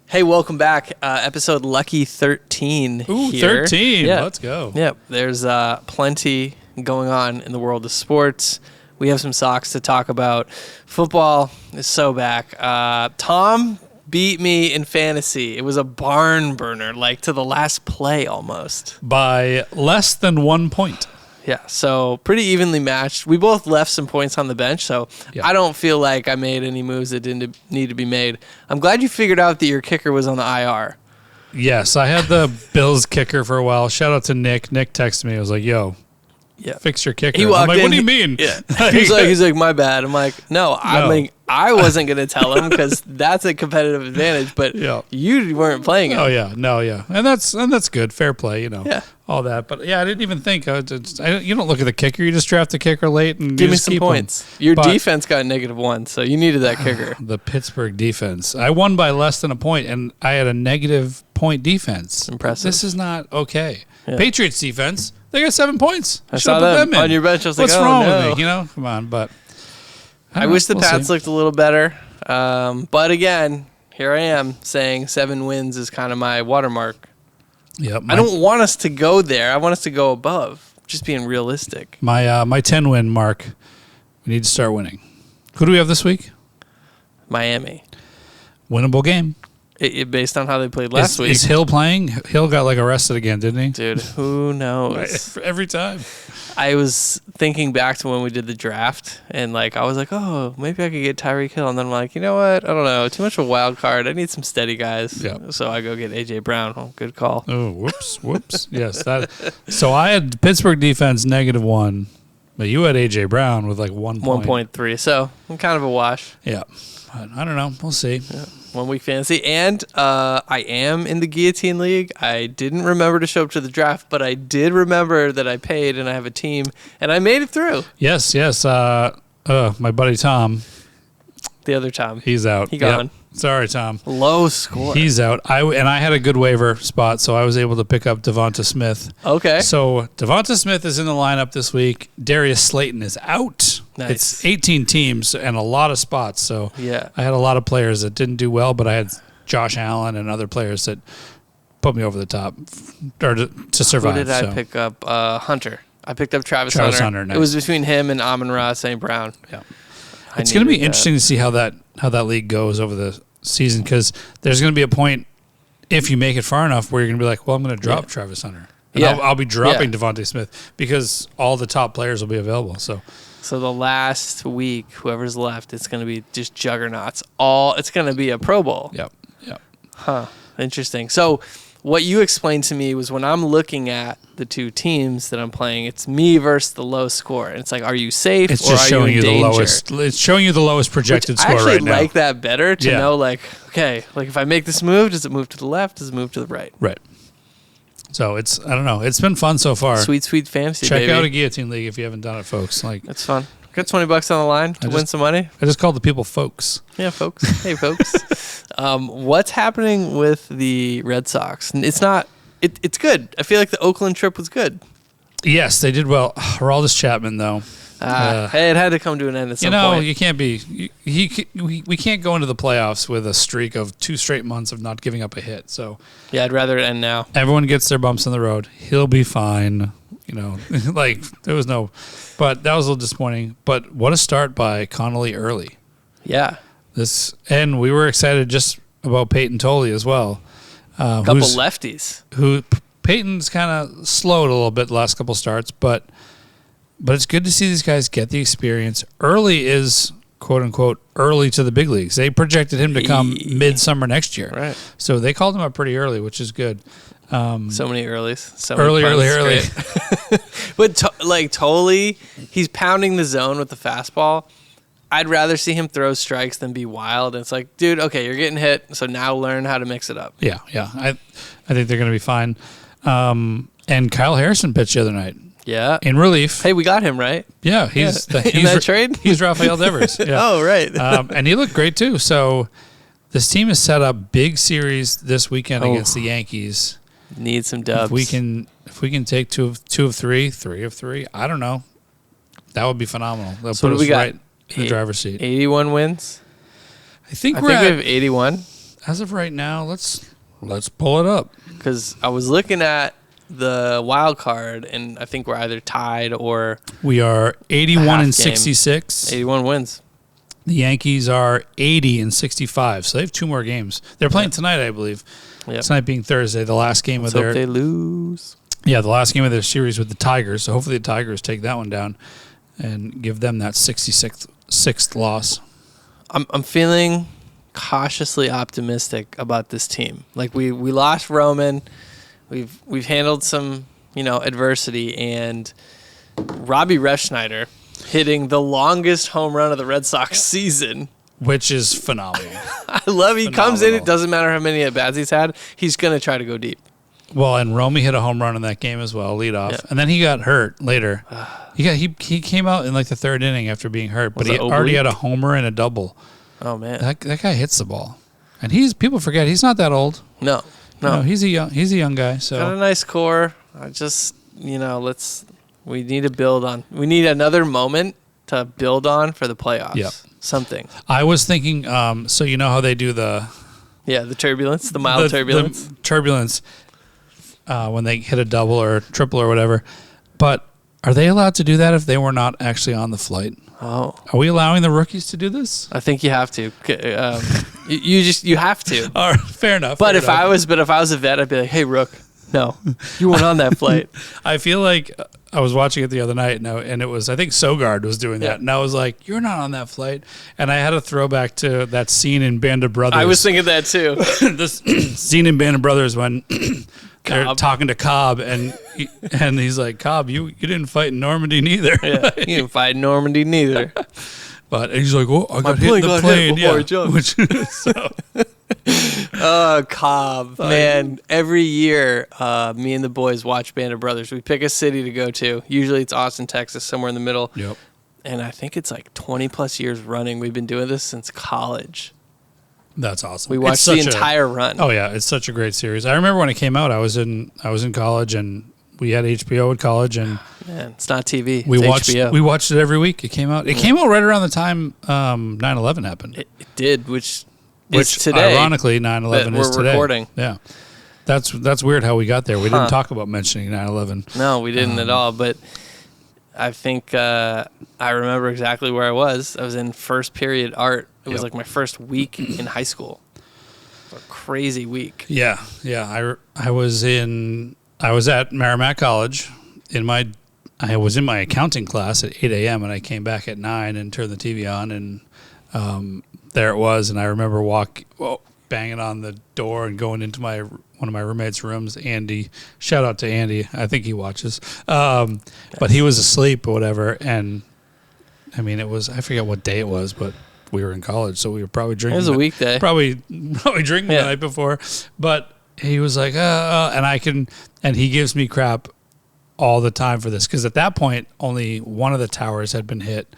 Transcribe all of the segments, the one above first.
Hey, welcome back. Episode Lucky 13 Ooh, here. 13. Yeah. Let's go. Yep. There's plenty going on in the world of sports. We have some Sox to talk about. Football is so back. Tom beat me in fantasy. It was a barn burner, like to the last play almost. By less than 1 point. Yeah, so pretty evenly matched. We both left some points on the bench, so Yeah. I don't feel like I made any moves that didn't need to be made. I'm glad you figured out that your kicker was on the IR. Yes, I had the Bills kicker for a while. Shout out to Nick. Nick texted me. I was like, yo, Yeah. fix your kicker. He I'm walked like, in. what do you mean? Yeah. he's like, my bad. I'm like, no. I mean, I wasn't gonna tell him because that's a competitive advantage. But Yeah. you weren't playing it. Oh yeah, no, yeah, and that's good, fair play, Yeah. all that. But yeah, I didn't even think. You don't look at the kicker; you just draft the kicker late and Give you me just some keep 'em. points. Your But- defense got -1, so you needed that kicker. The Pittsburgh defense. I won by less than a point, and I had a negative point defense. Impressive. This is not okay. Yeah. Patriots defense. They got 7 points. I Should've saw put them in. on your bench. I was What's like, oh, wrong no. with me? Come on, but I don't wish the know. Pats see. looked a little better. But again, here I am saying 7 wins is kind of my watermark. Yep. I don't want us to go there. I want us to go above. Just being realistic. My 10 win mark. We need to start winning. Who do we have this week? Miami. Winnable game. Based on how they played last week. Is Hill playing? Hill got arrested again, didn't he? Dude, who knows? Every time. I was thinking back to when we did the draft, and I was like, oh, maybe I could get Tyreek Hill. And then I'm like, you know what? I don't know. Too much of a wild card. I need some steady guys. Yeah. So I go get A.J. Brown. Oh, good call. Oh, whoops. Yes. So I had Pittsburgh defense -1, but you had A.J. Brown with 1 point. 1.3. So I'm kind of a wash. Yeah. But I don't know. We'll see. 1 week fantasy. And I am in the Guillotine League. I didn't remember to show up to the draft, but I did remember that I paid and I have a team, and I made it through. Yes. My buddy Tom, The other time. he's out. He gone. Yep. Sorry, Tom. Low score. He's out. I had a good waiver spot, so I was able to pick up Devonta Smith. Okay. So Devonta Smith is in the lineup this week. Darius Slayton is out. Nice. It's 18 teams and a lot of spots. So Yeah. I had a lot of players that didn't do well, but I had Josh Allen and other players that put me over the top or to survive. Who did I so. pick up? Hunter. I picked up Travis Travis Hunter. Hunter, It was nice. between him and Amon-Ra St. Brown. Yeah. I It's going to be needed that. interesting to see how that league goes over the season because there's going to be a point if you make it far enough where you're going to be like, well, I'm going to drop Travis Hunter. And Yeah. I'll be dropping Yeah. Devontae Smith because all the top players will be available. So So the last week, whoever's left, it's going to be just juggernauts. It's going to be a Pro Bowl. Yep. Huh. Interesting. So what you explained to me was when I'm looking at the two teams that I'm playing, it's me versus the low score. And it's like, are you safe It's or just are showing you you in the danger? lowest. It's showing you the lowest projected I score actually right now. like that better to Yeah. know, okay, if I make this move, does it move to the left? Does it move to the right? Right. So I don't know. It's been fun so far. Sweet, sweet fantasy, Check baby. out a Guillotine League if you haven't done it, folks. It's fun. Got $20 on the line to win some money. I just called the people folks. Yeah, folks. Hey, folks. What's happening with the Red Sox? It's not. It's good. I feel like the Oakland trip was good. Yes, they did well. Aroldis Chapman, though. Hey, it had to come to an end at some point. You can't be. We can't go into the playoffs with a streak of 2 straight months of not giving up a hit. So Yeah, I'd rather it end now. everyone gets their bumps in the road. He'll be fine. There was no. But that was a little disappointing. But what a start by Connolly early. Yeah. And we were excited just about Peyton Tolley as well. Couple lefties. Peyton's kind of slowed a little bit the last couple starts, but it's good to see these guys get the experience. Early is quote unquote early to the big leagues. They projected him to come midsummer next year, Right. So they called him up pretty early, which is good. So many earlies. So many Early. puns. Great. But Tolley, he's pounding the zone with the fastball. I'd rather see him throw strikes than be wild. And it's like, dude, okay, you're getting hit, so now learn how to mix it up. Yeah. I think they're going to be fine. And Kyle Harrison pitched the other night Yeah. in relief. Hey, we got him, right? Yeah, he's In that trade? He's Rafael Devers. Yeah. Oh, right. And he looked great too. So this team has set up big series this weekend against the Yankees. Need some dubs. If we can take two of three of three, I don't know. That would be phenomenal. They'll So put what do us we got? right in the driver's seat. 81 wins. I think I we're think we at, have 81. as of right now, let's pull it up. Because I was looking at the wild card, and I think we're either tied or We are 81 half and game. 66. 81 wins. The Yankees are 80 and 65, so they have 2 more games. They're playing tonight, I believe. Yep. Tonight being Thursday, the last game Let's of hope their they lose. the last game of their series with the Tigers. So hopefully the Tigers take that one down and give them that 66th loss. I'm feeling cautiously optimistic about this team. Like we lost Roman, we've handled some adversity, and Robbie Refsnyder hitting the longest home run of the Red Sox season. Which is phenomenal. I love he comes in. Phenomenal. It doesn't matter how many at bats he's had. He's gonna try to go deep. Well, and Romy hit a home run in that game as well, lead off. Yeah. And then he got hurt later. He came out in like the 3rd inning after being hurt, but Was he it already oblique? had a homer and a double. Oh man, That guy hits the ball. And people forget he's not that old. no. No, he's a young guy. Got a So nice core. I just we need to build on. We need another moment to build on for the playoffs. Yep. Something. I was thinking, so you know how they do the Turbulence, the mild turbulence. the turbulence when they hit a double or triple or whatever. But are they allowed to do that if they were not actually on the flight? Oh, Are we allowing the rookies to do this? I think you have to. You have to. All right, fair enough. But fair if enough. I was a vet, I'd be like, hey, Rook, no, you weren't on that flight. I feel like I was watching it the other night, and it was, I think Sogard was doing that. Yeah. And I was like, you're not on that flight. And I had a throwback to that scene in Band of Brothers. I was thinking that too. This scene in Band of Brothers when they're Cobb. talking to Cobb, and he's like, Cobb, you didn't fight in Normandy neither. Yeah, you didn't fight Normandy neither. But he's like, oh, I got hit plane in the got hit plane. before I Yeah. jumped. Which, so, Oh, Cobb, man! Every year, me and the boys watch Band of Brothers. We pick a city to go to. Usually, it's Austin, Texas, somewhere in the middle. yep. And I think it's like 20 plus years running. We've been doing this since college. That's awesome. We It's watched the such a- entire run. Oh yeah, it's such a great series. I remember when it came out. I was in college, and we had HBO at college, and Man, it's not TV. we it's watched HBO. it every week. It came out. It came out right around the time 9/11 happened. It did, which is Which today. ironically 9/11 that is we're today. recording. Yeah, that's weird how we got there. We Huh. didn't talk about mentioning 9/11. No, we didn't at all. But I think I remember exactly where I was. I was in first period art. It was Yep. like my first week in high school. It was a crazy week. Yeah. I was at Merrimack College I was in my accounting class at 8 a.m. and I came back at 9 and turned the TV on, and there it was. And I remember banging on the door and going into one of my roommates' rooms. Andy, shout out to Andy. I think he watches. But he was asleep or whatever. And I mean, I forget what day it was, but we were in college, so we were probably drinking. It was a weekday. Probably drinking Yeah. the night before. But he was like, and he gives me crap all the time for this, because at that point only one of the towers had been hit,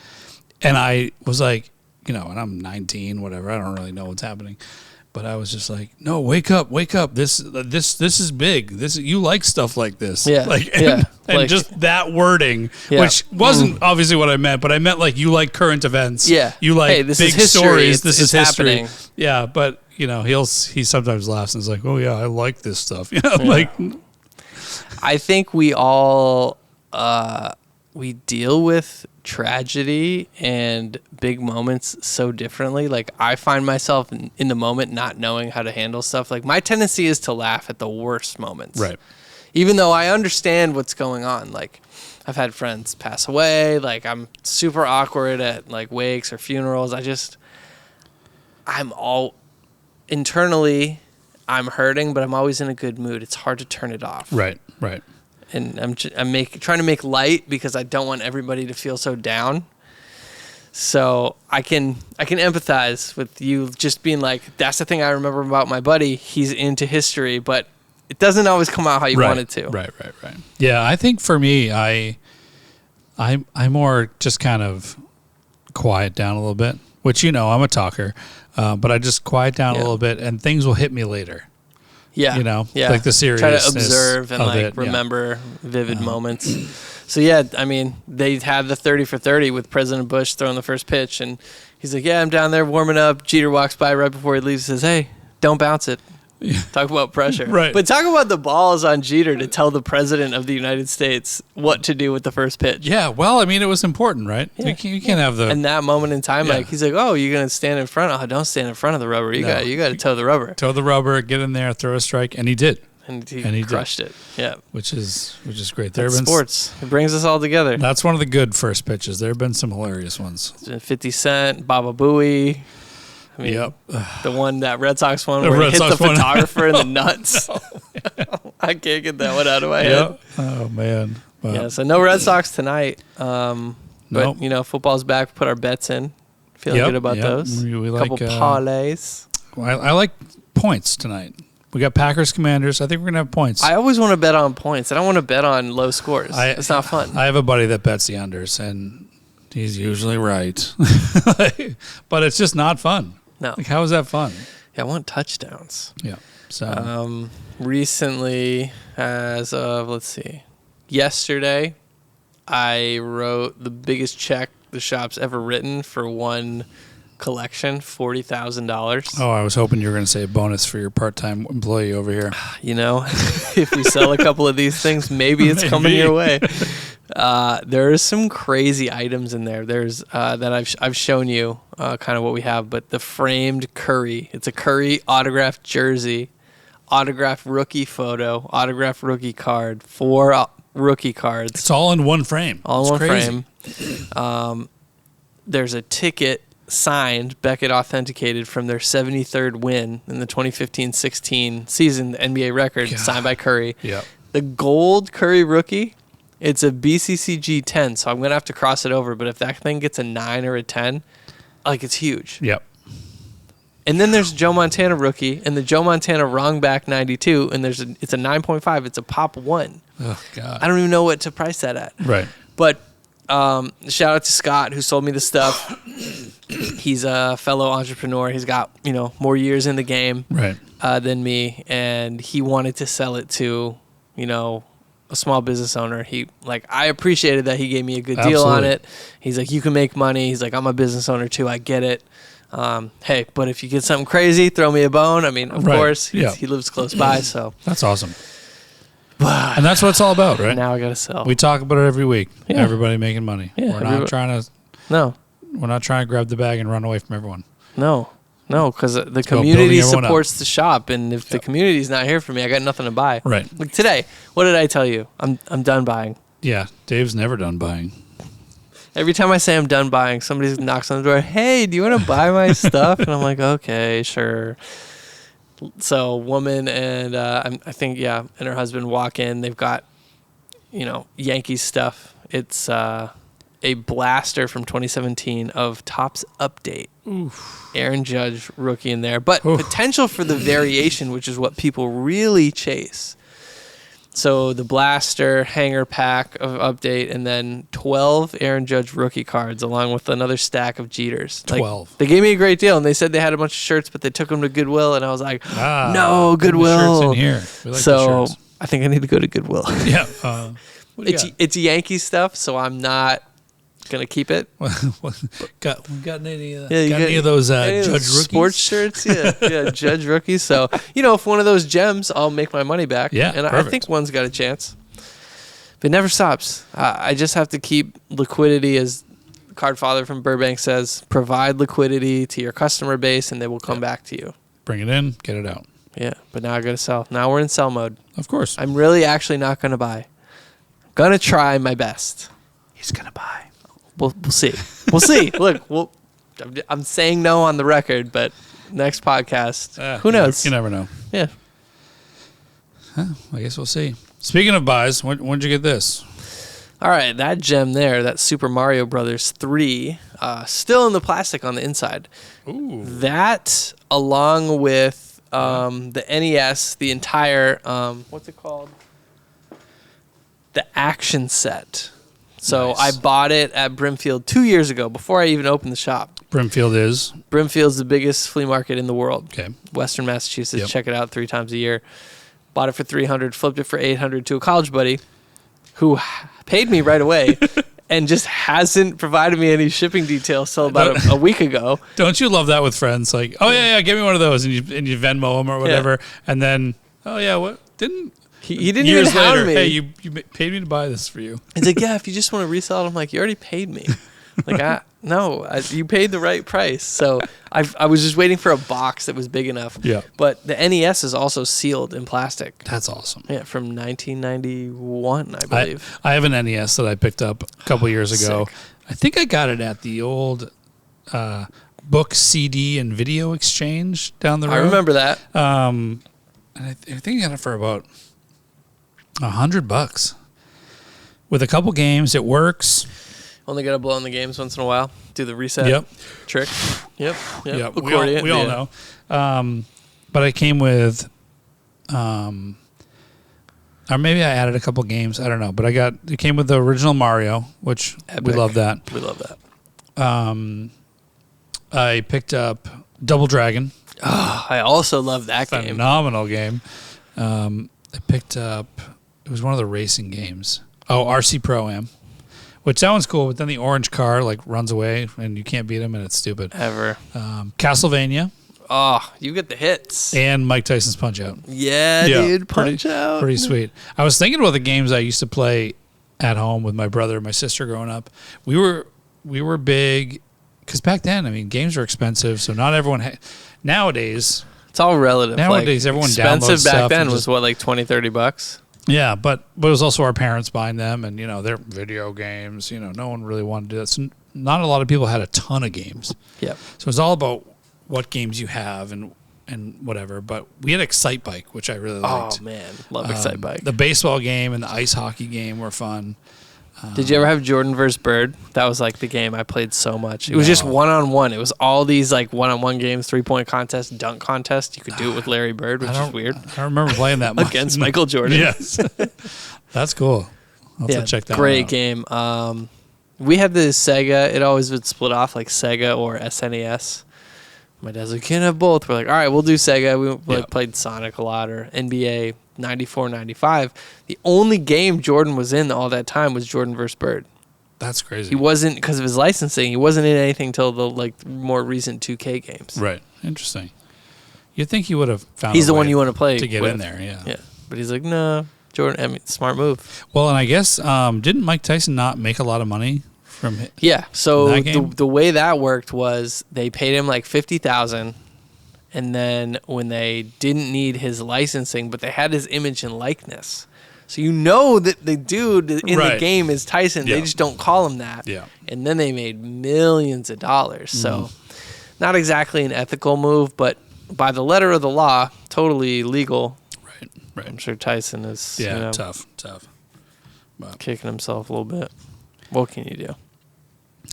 and I was like, and I'm 19, whatever, I don't really know what's happening, but I was just like, no, wake up, this is big, you like stuff like this. Yeah, and like- just that wording, Yeah. which wasn't obviously what I meant, but I meant like, you like current events. Yeah. You like Hey, this big is history. stories. This It's is history. happening. Yeah, but he sometimes laughs and is like, oh yeah, I like this stuff. Like, I think we all we deal with tragedy and big moments so differently. Like I find myself in the moment not knowing how to handle stuff. Like my tendency is to laugh at the worst moments. right. Even though I understand what's going on. Like I've had friends pass away. Like I'm super awkward at like wakes or funerals. Internally I'm hurting, but I'm always in a good mood. It's hard to turn it off. Right. And I'm trying to make light because I don't want everybody to feel so down. So I can empathize with you just being like, that's the thing I remember about my buddy. He's into history, but it doesn't always come out how you want it to. Right. Yeah, I think for me, I more just kind of quiet down a little bit, which, I'm a talker, but I just quiet down a little bit and things will hit me later. Yeah. Like the Try to seriousness observe and of like it, yeah. remember vivid moments. So yeah, I mean, they had the 30 for 30 with President Bush throwing the first pitch, and he's like, "Yeah, I'm down there warming up." Jeter walks by right before he leaves, and says, "Hey, Don't bounce it. Talk about pressure. Right. But talk about the balls on Jeter to tell the president of the United States what to do with the first pitch. Yeah, well, I mean, it was important, right? Yeah. You can't have the... And that moment in time, Yeah. like, he's like, oh, you're going to stand in front? Oh, don't stand in front of the rubber. You No. got to toe the rubber. toe the rubber, get in there, throw a strike, and he did, And he did. crushed it. Yeah. which is great. There That's have been sports. It brings us all together. That's one of the good first pitches. There have been some hilarious ones. 50 Cent, Baba Booey. I mean, Yep. the one, that Red Sox one, The where Red he hit Sox the one. photographer in the nuts. I can't get that one out of my head. Yep. Oh man. But Yeah, so no Red Sox tonight. But, Nope. football's back. Put our bets in. Feeling Yep, good about yep. those. We A like, couple parlays. I like points tonight. We got Packers Commanders. I think we're gonna have points. I always want to bet on points. I don't want to bet on low scores. It's not fun. I have a buddy that bets the unders, and he's usually right. But it's just not fun. No. Like, how is that fun? Yeah, I want touchdowns. Yeah. So Recently, as of, let's see, yesterday, I wrote the biggest check the shop's ever written for one collection, $40,000. oh, I was hoping you were going to say a bonus for your part-time employee over here. If we sell a couple of these things, maybe it's coming your way. There is some crazy items in there. There's that I've shown you kind of what we have, but the framed Curry. It's a Curry autographed jersey, autographed rookie photo, autographed rookie card, 4 rookie cards. It's all in one frame. All It's in one crazy. frame. There's a ticket signed, Beckett authenticated, from their 73rd win in the 2015-16 season, the NBA record, God. signed by Curry. Yep. The gold Curry rookie, it's a BCCG 10, so I'm going to have to cross it over, but if that thing gets a 9 or a 10, like, it's huge. Yep. And then there's Joe Montana rookie, and the Joe Montana wrong back 92, and it's a 9.5. It's a pop 1. Oh God. I don't even know what to price that at. Right. But shout out to Scott, who sold me the stuff. He's a fellow entrepreneur. He's got, more years in the game Right. than me, and he wanted to sell it to, a small business owner. I appreciated that he gave me a good deal on Absolutely. it. He's like, you can make money. He's like, I'm a business owner too. I get it. Hey, but if you get something crazy, throw me a bone. I mean, of Right. course, Yeah. he lives close by, so. That's awesome. And that's what it's all about, right? Now I gotta sell. We talk about it every week. Yeah. Everybody making money. Yeah, We're not trying No, to grab the bag and run away from everyone. because the about community building everyone up. supports the shop, and if the community's not here for me, I got nothing to buy. Right. Like today, what did I tell you? I'm done buying. Yeah. Dave's never done buying. Every time I say I'm done buying, somebody knocks on the door. Hey, do you want to buy my stuff? And I'm like, okay, sure. So, woman and I think and her husband walk in. They've got, Yankees stuff. It's a blaster from 2017 of Topps Update. Oof. Aaron Judge rookie in there, but Oof. potential for the variation, which is what people really chase. So the blaster hanger pack of Update, and then 12 Aaron Judge rookie cards, along with another stack of Jeters. 12. They gave me a great deal, and they said they had a bunch of shirts, but they took them to Goodwill, and I was like, no, put the Goodwill. shirts in here. We like the So shirts. I think I need to go to Goodwill. Yeah. What do you It's Yankee stuff, so I'm not gonna keep it. got any of Yeah, you got got- any of those Any of Judge those rookies? sports shirts, yeah, Judge rookies. So if one of those gems, I'll make my money back. Yeah, and I perfect. think one's got a chance. But it never stops. I just have to keep liquidity, as Card Father from Burbank says. Provide liquidity to your customer base, and they will come back to you. Bring it in, get it out. Yeah, but now I gotta sell. Now we're in sell mode. Of course. I'm really actually not gonna buy. I'm gonna try my best. He's gonna buy. We'll see. We'll see. Look, I'm saying no on the record, but next podcast, who knows? You never know. Yeah. I guess we'll see. Speaking of buys, when'd you get this? All right, that gem there, that Super Mario Brothers 3, still in the plastic on the inside. Ooh. That, along with the NES, the entire, what's it called? The action set. So Nice. I bought it at Brimfield 2 years ago, before I even opened the shop. Brimfield is. Brimfield's the biggest flea market in the world. Okay. Western Massachusetts. Yep. Check it out 3 times a year. Bought it for $300, flipped it for $800 to a college buddy who paid me right away and just hasn't provided me any shipping details till about a week ago. Don't you love that with friends? Like, oh yeah, give me one of those, and you Venmo them or whatever, and then, oh yeah, what didn't he didn't years even hound later? me. Hey, you paid me to buy this for you. He's like, yeah, if you just want to resell it, I'm like, you already paid me. Like, you paid the right price. So I was just waiting for a box that was big enough. Yeah. But the NES is also sealed in plastic. That's awesome. Yeah, from 1991, I believe. I have an NES that I picked up a couple years ago. Sick. I think I got it at the old book, CD, and video exchange down the road. I remember that. And I think I got it for about $100 with a couple games. It works. Only got to blow in the games once in a while. Do the reset trick. Yep. We all know. But I came with, or maybe I added a couple games. I don't know. But it came with the original Mario, which Epic. we love that. We love that. I picked up Double Dragon. Oh, I also love that game. Phenomenal game. I picked up, it was one of the racing games. Oh, RC Pro-Am. Which that one's cool, but then the orange car like runs away and you can't beat him and it's stupid. Ever. Castlevania. Oh, you get the hits. And Mike Tyson's Punch Out. Yeah, dude, Punch Out. Pretty sweet. I was thinking about the games I used to play at home with my brother and my sister growing up. We were big, because back then, I mean, games were expensive, so not everyone nowadays. It's all relative. Nowadays, everyone downloads expensive back stuff then and was what, like $20-$30? Yeah, but it was also our parents buying them, and they're video games. No one really wanted to do that. So not a lot of people had a ton of games. Yep. So it's all about what games you have and whatever. But we had Excite Bike, which I really liked. Oh man, love Excite Bike. The baseball game and the ice hockey game were fun. Did you ever have Jordan vs. Bird? That was like the game I played so much. It was just one-on-one. It was all these like one-on-one games, 3-point contest, dunk contest. You could do it with Larry Bird, which is weird. I don't remember playing that much. Against Michael Jordan. Yes. That's cool. I'll have to check that great out. Game. We had the Sega. It always would split off like Sega or SNES. My dad's like, can't have both. We're like, all right, we'll do Sega. We played Sonic a lot or NBA 94, 95. The only game Jordan was in all that time was Jordan vs. Bird. That's crazy. He wasn't, because of his licensing, he wasn't in anything until the like more recent 2K games. Right. Interesting. You'd think he would have found He's a the way one you want to play to get with. in there, yeah. Yeah. But he's like, no, Jordan, I mean, smart move. Well, and I guess, didn't Mike Tyson not make a lot of money from it? Yeah. So that game? the way that worked was they paid him like $50,000. And then when they didn't need his licensing, but they had his image and likeness. So that the dude in the game is Tyson. Yeah. They just don't call him that. Yeah. And then they made millions of dollars. So not exactly an ethical move, but by the letter of the law, totally legal. Right. I'm sure Tyson is tough. kicking himself a little bit. What can you do?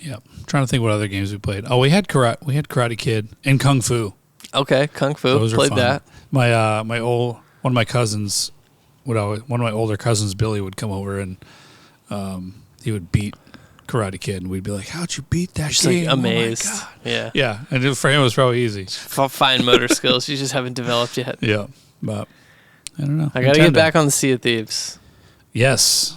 Yeah. I'm trying to think what other games we played. Oh, we had Karate Kid and Kung Fu. Okay, Kung Fu. Those Played fun. that. My one of my cousins one of my older cousins, Billy, would come over and he would beat Karate Kid, and we'd be like, "How'd you beat that Just game?" like amazed. Oh my God. Yeah. Yeah, and for him it was probably easy. Fine motor skills. You just haven't developed yet. Yeah, but I don't know. I got to get back on the Sea of Thieves. Yes.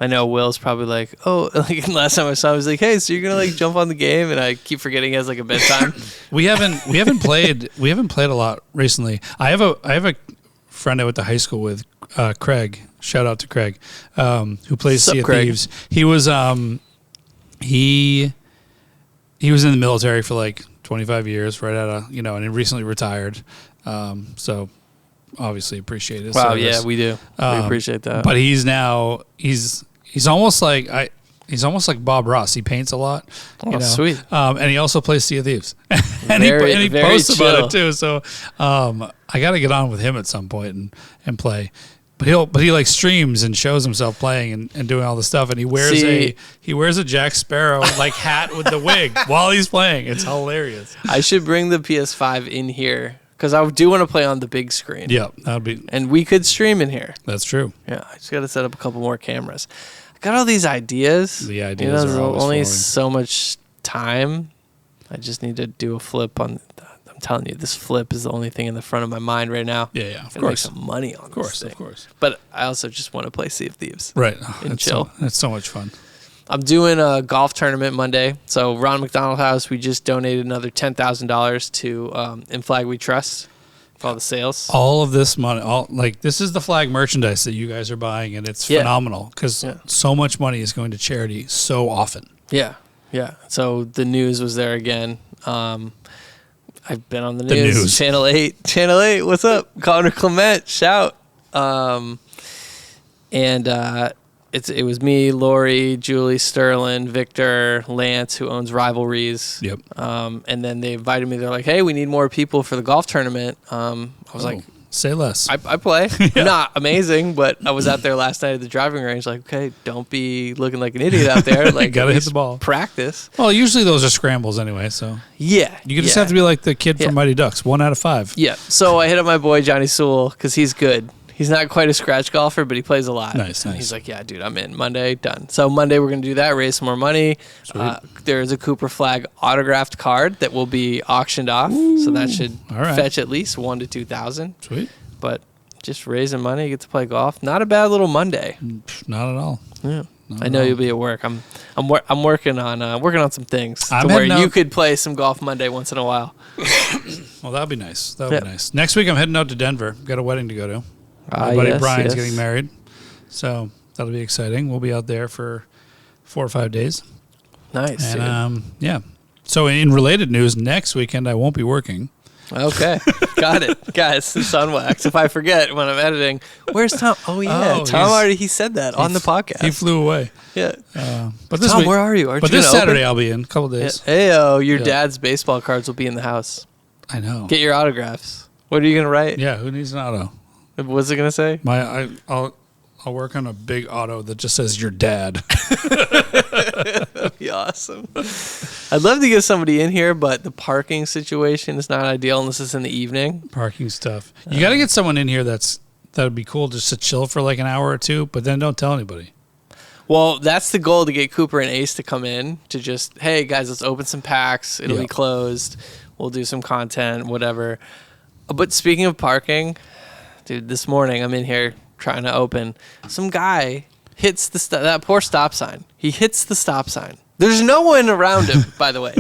I know Will's probably like, oh, like last time I saw him, I was like, hey, so you're gonna like jump on the game, and I keep forgetting he has like a bedtime. we haven't played a lot recently. I have a friend I went to high school with, Craig. Shout out to Craig, who plays Sea of Thieves. He was he was in the military for like 25 years, right out of and he recently retired. So obviously appreciate his service. Yeah, we do. We appreciate that. But he's almost like Bob Ross. He paints a lot. Sweet. And he also plays Sea of Thieves. and very, he very posts chill about it too. So I got to get on with him at some point and play. But he like streams and shows himself playing and doing all the stuff, and he wears a Jack Sparrow like hat with the wig while he's playing. It's hilarious. I should bring the PS5 in here because I do want to play on the big screen. Yeah, that would be. And we could stream in here. That's true. Yeah, I just got to set up a couple more cameras. I got all these ideas. The ideas there's are always only flowing. so much time. I just need to do a flip on. I'm telling you, this flip is the only thing in the front of my mind right now. Yeah, of Gotta course. make some money on this thing. Of course. But I also just want to play Sea of Thieves. Right. And It's chill. It's so much fun. I'm doing a golf tournament Monday. So Ron McDonald House, we just donated another $10,000 to In Flag We Trust for all the sales. All of this money, this is the flag merchandise that you guys are buying, and it's phenomenal because so much money is going to charity so often. Yeah. So the news was there again. I've been on the news. Channel 8, what's up? Connor Clement, shout. It was me, Lori, Julie, Sterling, Victor, Lance, who owns Rivalries. Yep. And then they invited me. They're like, hey, we need more people for the golf tournament. I was like, say less. I play. I'm not amazing, but I was out there last night at the driving range. Like, okay, don't be looking like an idiot out there. Like, gotta hit the ball. Practice. Well, usually those are scrambles anyway. So yeah, you just have to be like the kid from Mighty Ducks, 1 out of 5. Yeah. So I hit up my boy Johnny Sewell because he's good. He's not quite a scratch golfer, but he plays a lot. Nice. He's like, yeah, dude, I'm in. Monday, done. So Monday we're going to do that, raise some more money. There's a Cooper Flag autographed card that will be auctioned off. Ooh, so that should fetch at least $1,000 to $2,000. Sweet. But just raising money, get to play golf. Not a bad little Monday. Not at all. Yeah. I know you'll be at work. I'm working on some things to where you could play some golf Monday once in a while. Well, that'd be nice. Be nice. Next week I'm heading out to Denver. Got a wedding to go to. My buddy Brian's getting married, so that'll be exciting. We'll be out there for 4 or 5 days. Nice. And, So in related news, next weekend I won't be working. Okay, got it, guys. Sunwax. If I forget when I'm editing, where's Tom? Oh yeah, Tom already he said that on the podcast. He flew away. Yeah. But this Tom, week, where are you? But this Saturday I'll be in a couple of days. Heyo, your dad's baseball cards will be in the house. I know. Get your autographs. What are you gonna write? Yeah, who needs an auto? What's it gonna say? I'll work on a big auto that just says your dad. That'd be awesome. I'd love to get somebody in here, but the parking situation is not ideal unless it's in the evening. Parking stuff. You got to get someone in here that'd be cool just to chill for like an hour or two, but then don't tell anybody. Well, that's the goal, to get Cooper and Ace to come in to just, hey guys, let's open some packs. It'll be closed. We'll do some content, whatever. But speaking of parking, dude, this morning I'm in here trying to open. Some guy hits that poor stop sign. He hits the stop sign. There's no one around him, by the way.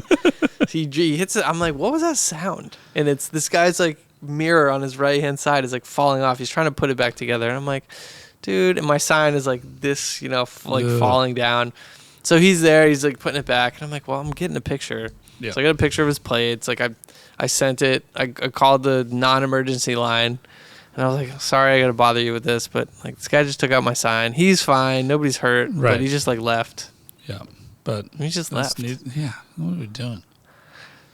He hits it. I'm like, what was that sound? And it's this guy's like mirror on his right hand side is like falling off. He's trying to put it back together, and I'm like, dude. And my sign is like this, falling down. So he's there. He's like putting it back, and I'm like, well, I'm getting a picture. Yeah. So I got a picture of his plates. Like I sent it. I called the non-emergency line. And I was like, sorry, I got to bother you with this, but like this guy just took out my sign. He's fine. Nobody's hurt. Right. But he just like left. Yeah. But he just left. What are we doing?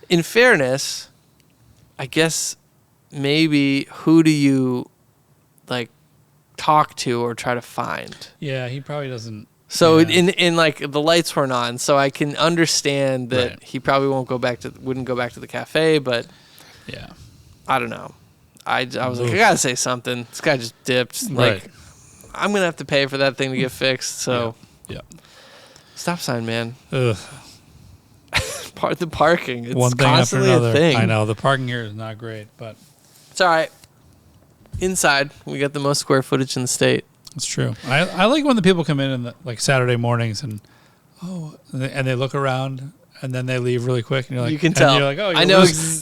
In fairness, I guess maybe who do you like talk to or try to find? Yeah, he probably doesn't. So in like the lights weren't on, so I can understand that he probably wouldn't go back to the cafe, but yeah, I don't know. I was like, I gotta say something. This guy just dipped. Like, I'm gonna have to pay for that thing to get fixed. So, stop sign, man. Ugh. The parking. It's one thing constantly after another. a thing. I know the parking here is not great, but it's all right. Inside, we got the most square footage in the state. It's true. I like when the people come in like Saturday mornings and they look around. And then they leave really quick, and you're like, you can tell. You're like,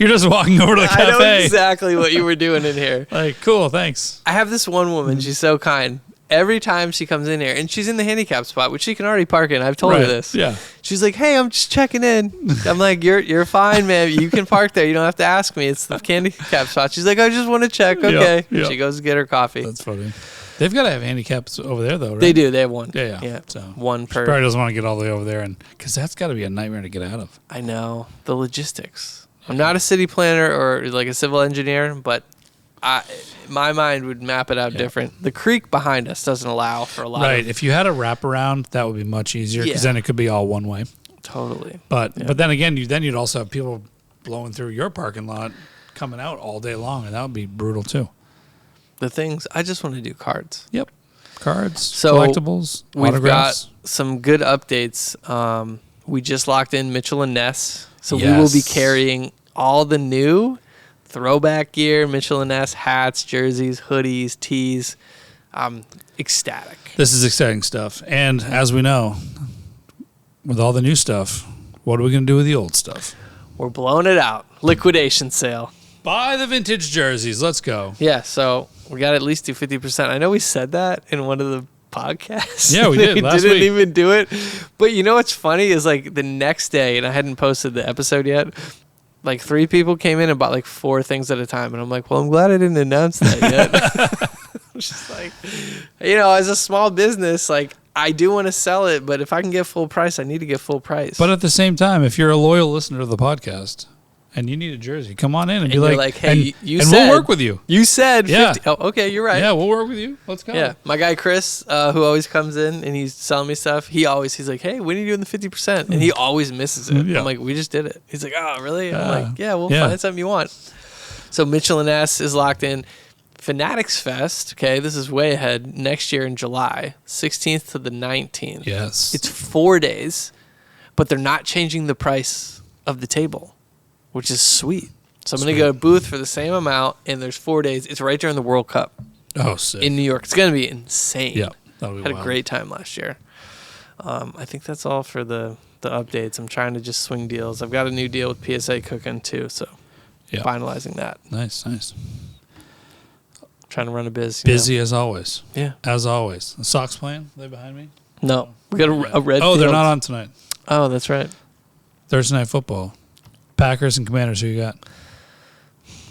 you're just walking over to the cafe. I know exactly what you were doing in here. Like, cool, thanks. I have this one woman. She's so kind. Every time she comes in here, and she's in the handicap spot, which she can already park in. I've told her this. Yeah. She's like, hey, I'm just checking in. I'm like, you're fine, man. You can park there. You don't have to ask me. It's the handicap spot. She's like, I just want to check. Okay. Yeah. She goes to get her coffee. That's funny. They've got to have handicaps over there, though, right? They do. They have one. Yeah. So one per. She probably doesn't want to get all the way over there, because that's got to be a nightmare to get out of. I know. The logistics. I'm not a city planner or like a civil engineer, but my mind would map it out different. The creek behind us doesn't allow for a lot Right. If you had a wraparound, that would be much easier, because then it could be all one way. Totally. But then again, you'd also have people blowing through your parking lot coming out all day long, and that would be brutal, too. The things, I just want to do cards. Yep. Cards, collectibles, we've autographs. Got some good updates. We just locked in Mitchell and Ness. So we will be carrying all the new throwback gear, Mitchell and Ness hats, jerseys, hoodies, tees. I'm ecstatic. This is exciting stuff. And as we know, with all the new stuff, what are we going to do with the old stuff? We're blowing it out. Liquidation sale. Buy the vintage jerseys. Let's go. Yeah, so we got to at least do 50%. I know we said that in one of the podcasts. Yeah, we did last didn't week. even do it. But you know what's funny is like the next day, and I hadn't posted the episode yet, like 3 people came in and bought like 4 things at a time. And I'm like, well, I'm glad I didn't announce that yet. I'm just like, as a small business, like I do want to sell it, but if I can get full price, I need to get full price. But at the same time, if you're a loyal listener to the podcast and you need a jersey, come on in and be you're like, hey, and we'll work with you. You said 50. Yeah. Oh, okay, you're right. Yeah, we'll work with you. Let's go. Yeah, my guy Chris, who always comes in and he's selling me stuff, he's like, hey, when are you doing the 50%? And he always misses it. Yeah. I'm like, we just did it. He's like, oh, really? I'm Yeah. like, yeah, we'll find something you want. So Mitchell and S is locked in. Fanatics Fest, okay, this is way ahead, next year in July, 16th to the 19th. Yes. It's 4 days, but they're not changing the price of the table, which is sweet. So I'm going to go to booth for the same amount, and there's 4 days. It's right during the World Cup Sick. in New York. It's going to be insane. Yeah, that'll be Had wild. a great time last year. I think that's all for the updates. I'm trying to just swing deals. I've got a new deal with PSA cooking too, so finalizing that. Nice. Trying to run a biz. Busy as always. Yeah. As always. The Sox playing? Are they behind me? No, we got a red. Oh, they're field. not on tonight. Oh, that's right. Thursday Night Football. Packers and Commanders. Who you got?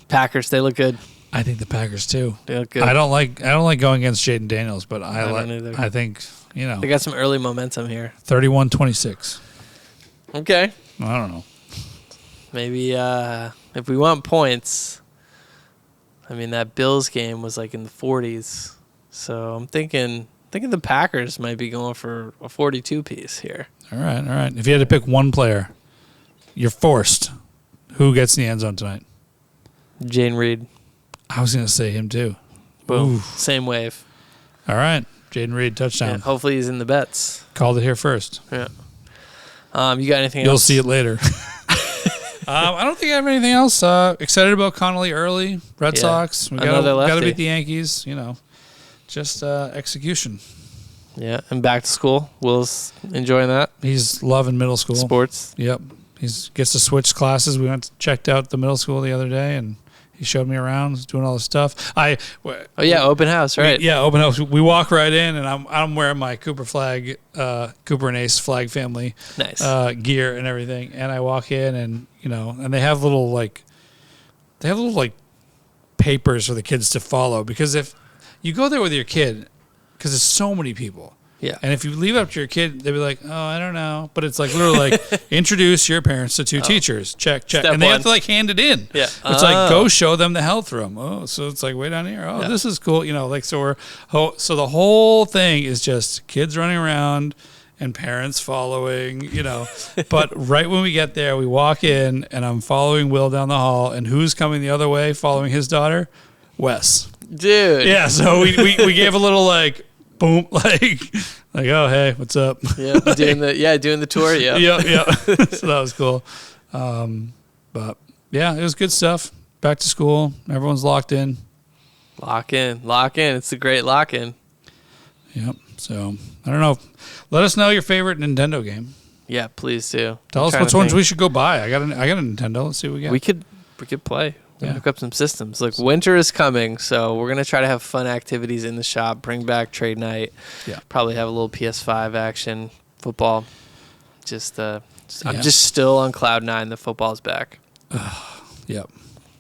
Packers. They look good. I think the Packers too. They look good. I don't like going against Jaden Daniels, but I don't either. I think They got some early momentum here. 31-26. Okay. I don't know. Maybe if we want points, I mean that Bills game was like in the 40s, so I'm thinking the Packers might be going for a 42 piece here. All right. If you had to pick one player, you're forced. Who gets in the end zone tonight? Jane Reed. I was going to say him too. Boom. Ooh. Same wave. All right. Jaden Reed, touchdown. Yeah, hopefully he's in the bets. Called it here first. Yeah. You got anything You'll else? see it later. I don't think I have anything else. Excited about Connolly early. Red Sox. We Another got to lefty. beat the Yankees. Just execution. Yeah, and back to school. Will's enjoying that. He's loving middle school. Sports. Yep. He gets to switch classes. We checked out the middle school the other day, and he showed me around, doing all this stuff. Open house, right? Open house. We walk right in, and I'm wearing my Cooper Cooper and Ace flag family Nice. gear and everything. And I walk in, and and they have little papers for the kids to follow, because if you go there with your kid, because there's so many people. Yeah. And if you leave it up to your kid, they'll be like, oh, I don't know. But it's like literally like, introduce your parents to 2 teachers. Check. Step and they have one. to hand it in. Yeah. It's like, go show them the health room. Oh, so it's like way down here. Oh, Yeah. this is cool. So the whole thing is just kids running around and parents following, But right when we get there, we walk in and I'm following Will down the hall. And who's coming the other way following his daughter? Wes. Dude. Yeah. So we gave a little boom, oh, hey, what's up? Yeah, doing the tour. Yeah. Yeah. So that was cool. But yeah, it was good stuff. Back to school. Everyone's locked in. Lock in. It's a great lock in. Yep. So I don't know. Let us know your favorite Nintendo game. Yeah, please do. Tell us which ones we should go buy. I got a Nintendo. Let's see what we got. We could play. Yeah. Hook up some systems. Look, winter is coming, so we're gonna try to have fun activities in the shop. Bring back trade night. Yeah. Probably have a little PS5 action. Football. I'm Yeah. just still on cloud 9. The football's back. Yep.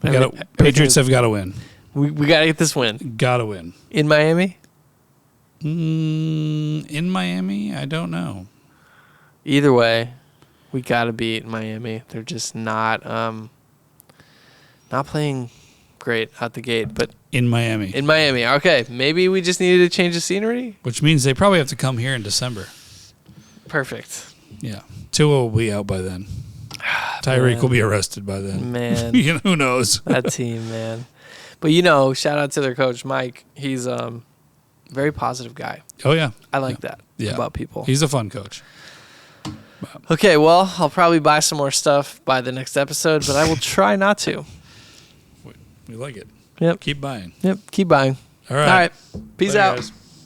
Everything Patriots is- have got to win. We gotta get this win Got to win. in Miami. In Miami, I don't know. Either way, we gotta beat Miami. They're just not playing great out the gate. But In Miami, in Miami, okay, maybe we just needed to change the scenery. which means they probably have to come here in December. Perfect. Yeah. Tua will be out by then. Tyreek Man. will be arrested by then. Man. Who knows? That team, man. But shout out to their coach, Mike. He's very positive guy. Oh, yeah. I like that about people. He's a fun coach. Okay, well, I'll probably buy some more stuff by the next episode, but I will try not to. We like it. Yep. Keep buying. Yep. Keep buying. All right. All right. Peace Later, out. guys.